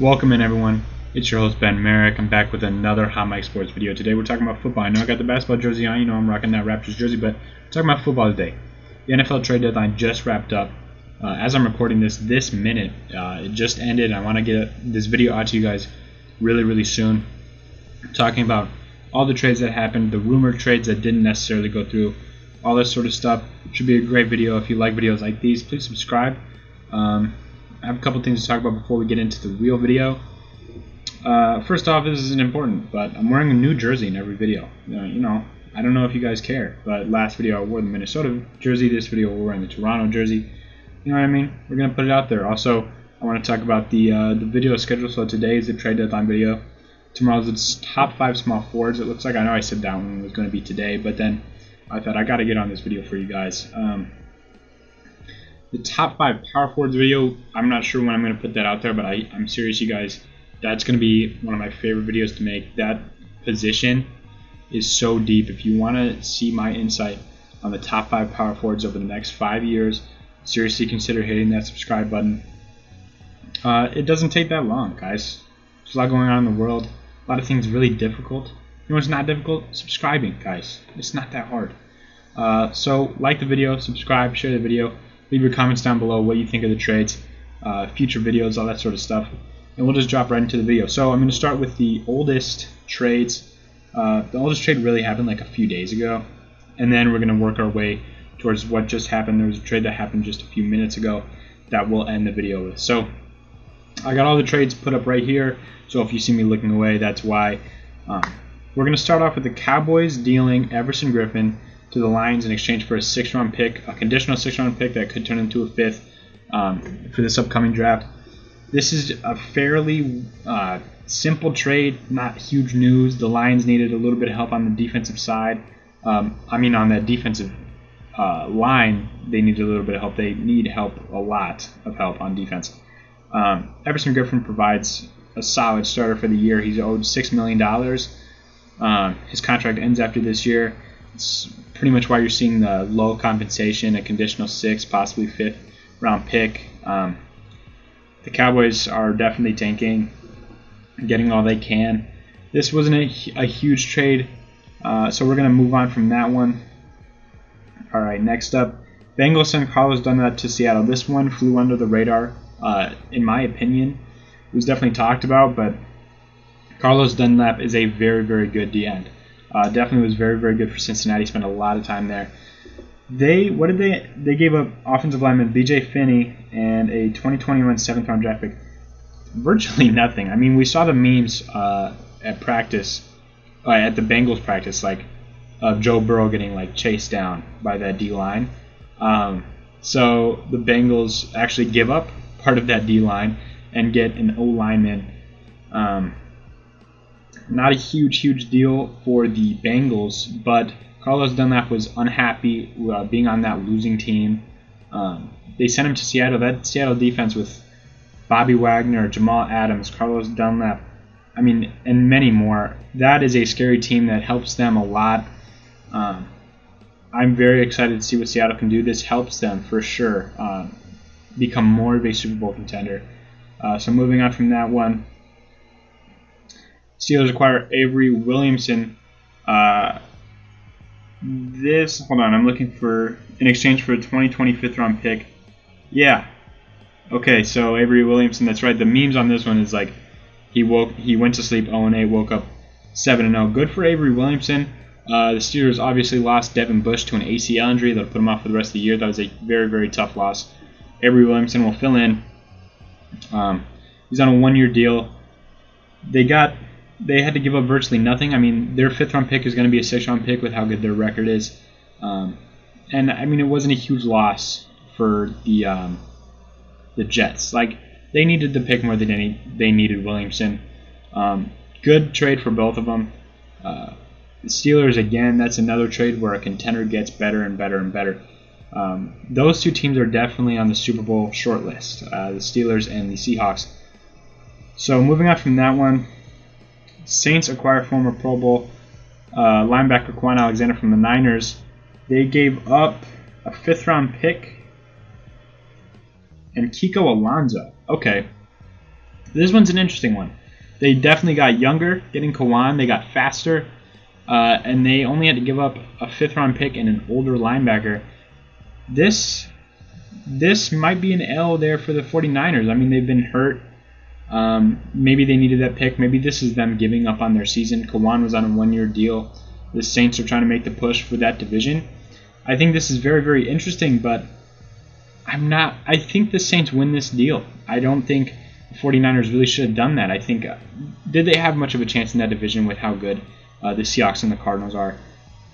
Welcome in, everyone. It's your host Ben Merrick. I'm back with another Hot Mic Sports video. Today we're talking about football. I know I got the basketball jersey on. You know I'm rocking that Raptors jersey, but we're talking about football today. The NFL trade deadline just wrapped up. As I'm recording this minute, it just ended. I want to get this video out to you guys really soon. Talking about all the trades that happened, the rumored trades that didn't necessarily go through, all this sort of stuff. Should be a great video. If you like videos like these, please subscribe. I have a couple things to talk about before we get into the real video. First off, this isn't important, but I'm wearing a new jersey in every video. I don't know if you guys care, but last video I wore the Minnesota jersey. This video we're wearing the Toronto jersey. You know what I mean? We're gonna put it out there. Also, I want to talk about the video schedule. So today is the trade deadline video. Tomorrow's the top 5 small forwards. It looks like, I know I said that one was going to be today, but then I thought I got to get on this video for you guys. The top 5 power forwards video, I'm not sure when I'm going to put that out there, but I'm serious, you guys. That's going to be one of my favorite videos to make. That position is so deep. If you want to see my insight on the top 5 power forwards over the next 5 years, seriously consider hitting that subscribe button. It doesn't take that long, guys. There's a lot going on in the world. A lot of things really difficult. You know what's not difficult? Subscribing, guys. It's not that hard. So like the video, subscribe, share the video. Leave your comments down below what you think of the trades, future videos, all that sort of stuff. And we'll just drop right into the video. So I'm going to start with the oldest trades. The oldest trade really happened like a few days ago. And then we're going to work our way towards what just happened. There was a trade that happened just a few minutes ago that we'll end the video with. So I got all the trades put up right here. So if you see me looking away, that's why. We're going to start off with the Cowboys dealing Everson Griffen to the Lions in exchange for a 6th-round pick, a conditional 6th-round pick that could turn into a 5th for this upcoming draft. This is a fairly simple trade, not huge news. The Lions needed a little bit of help on the defensive side. On that defensive line, they needed a little bit of help. They need help, a lot of help on defense. Everson Griffen provides a solid starter for the year. He's owed $6 million. His contract ends after this year. It's pretty much why you're seeing the low compensation, a conditional 6th, possibly 5th round pick. The Cowboys are definitely tanking, getting all they can. This wasn't a huge trade, so we're going to move on from that one. All right, next up, Bengals sent Carlos Dunlap to Seattle. This one flew under the radar, in my opinion. It was definitely talked about, but Carlos Dunlap is a very good D-end. Definitely was very good for Cincinnati. Spent a lot of time there. They gave up offensive lineman B.J. Finney and a 2021 7th-round draft pick. Virtually nothing. I mean, we saw the memes at practice, at the Bengals practice, like of Joe Burrow getting like chased down by that D-line. So the Bengals actually give up part of that D-line and get an O-lineman. Not a huge deal for the Bengals, but Carlos Dunlap was unhappy being on that losing team. They sent him to Seattle. That Seattle defense with Bobby Wagner, Jamal Adams, Carlos Dunlap, and many more. That is a scary team that helps them a lot. I'm very excited to see what Seattle can do. This helps them for sure become more of a Super Bowl contender. So moving on from that one, Steelers acquire Avery Williamson. Hold on, I'm looking for in exchange for a 2020 5th-round pick. Yeah. Okay, so Avery Williamson, that's right. The memes on this one is like he went to sleep 0-8, woke up 7-0. Good for Avery Williamson. The Steelers obviously lost Devin Bush to an ACL injury that'll put him off for the rest of the year. That was a very tough loss. Avery Williamson will fill in. He's on a 1-year deal. They had to give up virtually nothing. Their 5th-round pick is going to be a 6th-round pick with how good their record is. It wasn't a huge loss for the Jets. Like, they needed the pick more than they needed Williamson. Good trade for both of them. The Steelers, again, that's another trade where a contender gets better and better. Those two teams are definitely on the Super Bowl shortlist, the Steelers and the Seahawks. So moving on from that one, Saints acquire former Pro Bowl linebacker Quan Alexander from the Niners. They gave up a 5th-round pick and Kiko Alonso. Okay. This one's an interesting one. They definitely got younger, getting Kawan. They got faster, and they only had to give up a 5th-round pick and an older linebacker. This might be an L there for the 49ers. I mean, they've been hurt. Maybe they needed that pick. Maybe this is them giving up on their season. Kawan was on a 1-year deal. The Saints are trying to make the push for that division. I think this is very, very interesting, but I think the Saints win this deal. I don't think the 49ers really should have done that. I think, did they have much of a chance in that division with how good the Seahawks and the Cardinals are?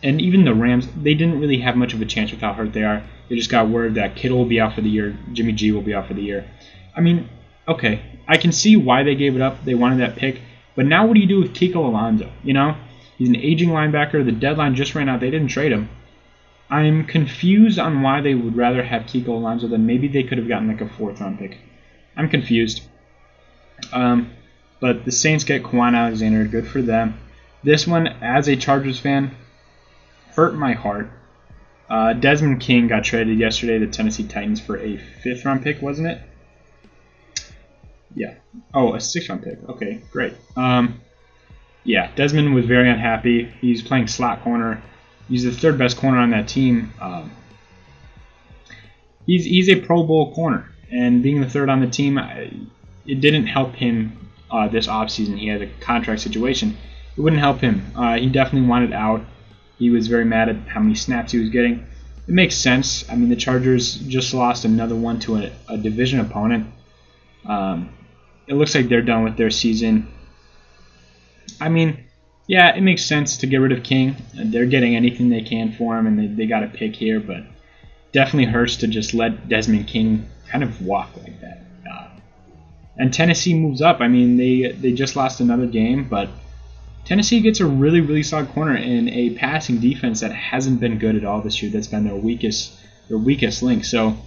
And even the Rams, they didn't really have much of a chance with how hurt they are. They just got word that Kittle will be out for the year, Jimmy G will be out for the year. I mean, okay, I can see why they gave it up. They wanted that pick. But now what do you do with Kiko Alonso? You know, he's an aging linebacker. The deadline just ran out. They didn't trade him. I'm confused on why they would rather have Kiko Alonso than maybe they could have gotten like a 4th-round pick. I'm confused. But the Saints get Kwon Alexander. Good for them. This one, as a Chargers fan, hurt my heart. Desmond King got traded yesterday to the Tennessee Titans for a 5th-round pick, wasn't it? Yeah. Oh, a 6th-round pick. Okay, great. Yeah, Desmond was very unhappy. He's playing slot corner. He's the 3rd best corner on that team. He's a Pro Bowl corner, and being the 3rd on the team, it didn't help him this offseason. He had a contract situation. It wouldn't help him. He definitely wanted out. He was very mad at how many snaps he was getting. It makes sense. I mean, the Chargers just lost another one to a division opponent. It looks like they're done with their season. I mean, yeah, it makes sense to get rid of King. They're getting anything they can for him, and they got a pick here, but definitely hurts to just let Desmond King kind of walk like that. And Tennessee moves up. I mean, they just lost another game, but Tennessee gets a really, really solid corner in a passing defense that hasn't been good at all this year. That's been their weakest link. So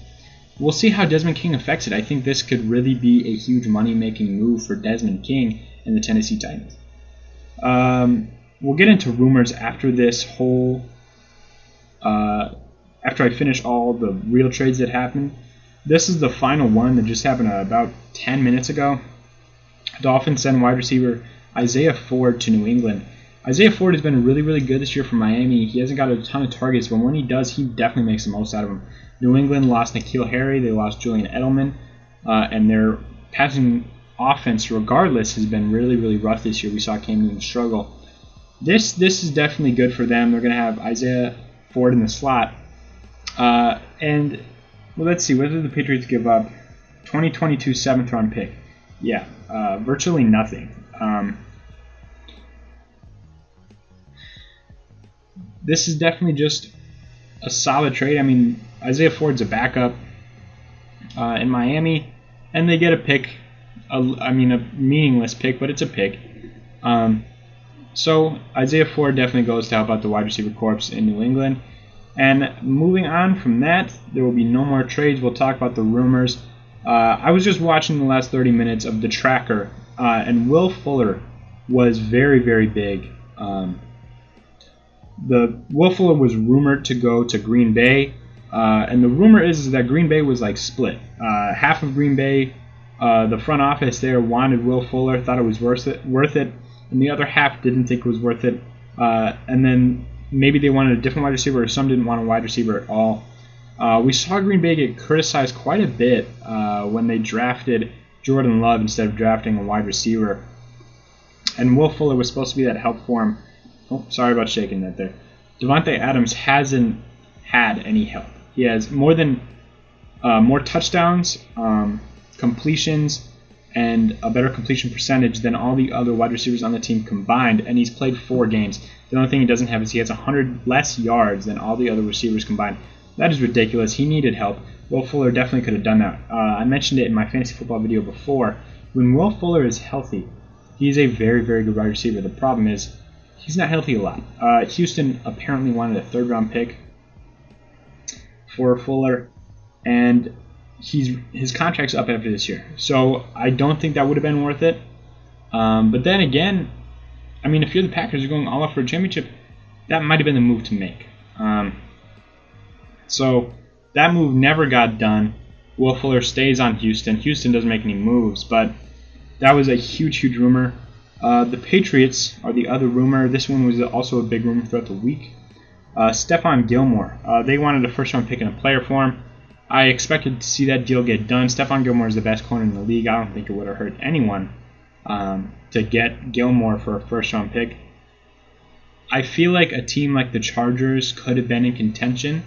we'll see how Desmond King affects it. I think this could really be a huge money-making move for Desmond King and the Tennessee Titans. We'll get into rumors after this whole, after I finish all the real trades that happened. This is the final one that just happened about 10 minutes ago. Dolphins send wide receiver Isaiah Ford to New England. Isaiah Ford has been really, really good this year for Miami. He hasn't got a ton of targets, but when he does, he definitely makes the most out of them. New England lost N'Keal Harry. They lost Julian Edelman. And their passing offense, regardless, has been really, really rough this year. We saw Cam Newton struggle. This is definitely good for them. They're going to have Isaiah Ford in the slot. And, well, let's see. What did the Patriots give up? 2022 7th-round pick. Yeah, virtually nothing. This is definitely just a solid trade. I mean, Isaiah Ford's a backup in Miami, and they get a pick. A meaningless pick, but it's a pick. So Isaiah Ford definitely goes to help out the wide receiver corps in New England. And moving on from that, there will be no more trades. We'll talk about the rumors. I was just watching the last 30 minutes of The Tracker, and Will Fuller was very, very big. Will Fuller was rumored to go to Green Bay, and the rumor is that Green Bay was like split. Half of Green Bay, the front office there wanted Will Fuller, thought it was worth it, and the other half didn't think it was worth it. And then maybe they wanted a different wide receiver, or some didn't want a wide receiver at all. We saw Green Bay get criticized quite a bit when they drafted Jordan Love instead of drafting a wide receiver. And Will Fuller was supposed to be that help for him. Oh, sorry about shaking that there. Devontae Adams hasn't had any help. He has more touchdowns, completions, and a better completion percentage than all the other wide receivers on the team combined, and he's played 4 games. The only thing he doesn't have is he has 100 less yards than all the other receivers combined. That is ridiculous. He needed help. Will Fuller definitely could have done that. I mentioned it in my fantasy football video before. When Will Fuller is healthy, he's a very, very good wide receiver. The problem is he's not healthy a lot. Houston apparently wanted a 3rd-round pick for Fuller, and his contract's up after this year. So I don't think that would have been worth it. But then again, I mean, if you're the Packers, you're going all out for a championship, that might have been the move to make. So that move never got done. Will Fuller stays on Houston. Houston doesn't make any moves, but that was a huge rumor. The Patriots are the other rumor. This one was also a big rumor throughout the week. Stephon Gilmore. They wanted a first-round pick and a player for him. I expected to see that deal get done. Stephon Gilmore is the best corner in the league. I don't think it would have hurt anyone to get Gilmore for a first-round pick. I feel like a team like the Chargers could have been in contention.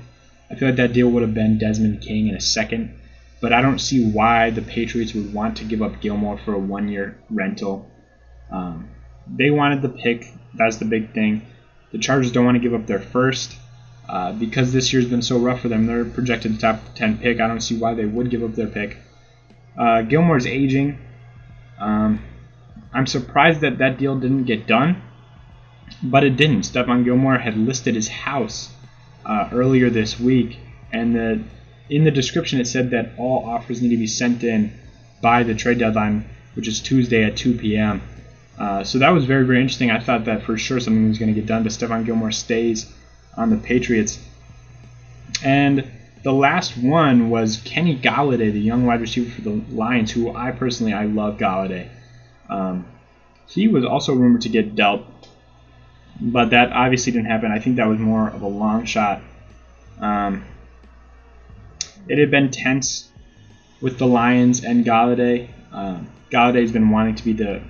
I feel like that deal would have been Desmond King in a second. But I don't see why the Patriots would want to give up Gilmore for a one-year rental. They wanted the pick. That's the big thing. The Chargers don't want to give up their first. Because this year's been so rough for them, they're projected top 10 pick. I don't see why they would give up their pick. Gilmore's aging. I'm surprised that that deal didn't get done, but it didn't. Stephon Gilmore had listed his house earlier this week, and in the description it said that all offers need to be sent in by the trade deadline, which is Tuesday at 2 p.m. So that was very interesting. I thought that for sure something was going to get done, but Stephon Gilmore stays on the Patriots. And the last one was Kenny Golladay, the young wide receiver for the Lions, who I love Golladay. He was also rumored to get dealt, but that obviously didn't happen. I think that was more of a long shot. It had been tense with the Lions and Golladay. Galladay's been wanting to be the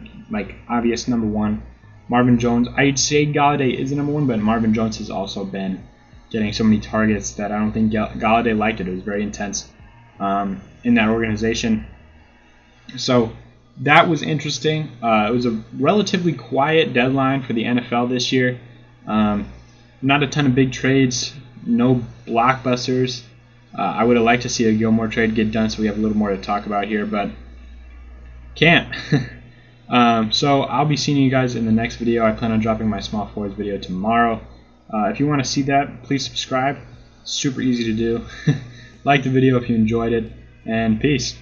obvious number one. Marvin Jones, I'd say Golladay is the number one, but Marvin Jones has also been getting so many targets that I don't think Golladay liked it. It was very intense in that organization. So that was interesting. It was a relatively quiet deadline for the NFL this year. Not a ton of big trades, no blockbusters. I would have liked to see a Gilmore trade get done so we have a little more to talk about here, but can't. So I'll be seeing you guys in the next video. I plan on dropping my small forwards video tomorrow. If you want to see that, please subscribe. Super easy to do. Like the video if you enjoyed it, and peace.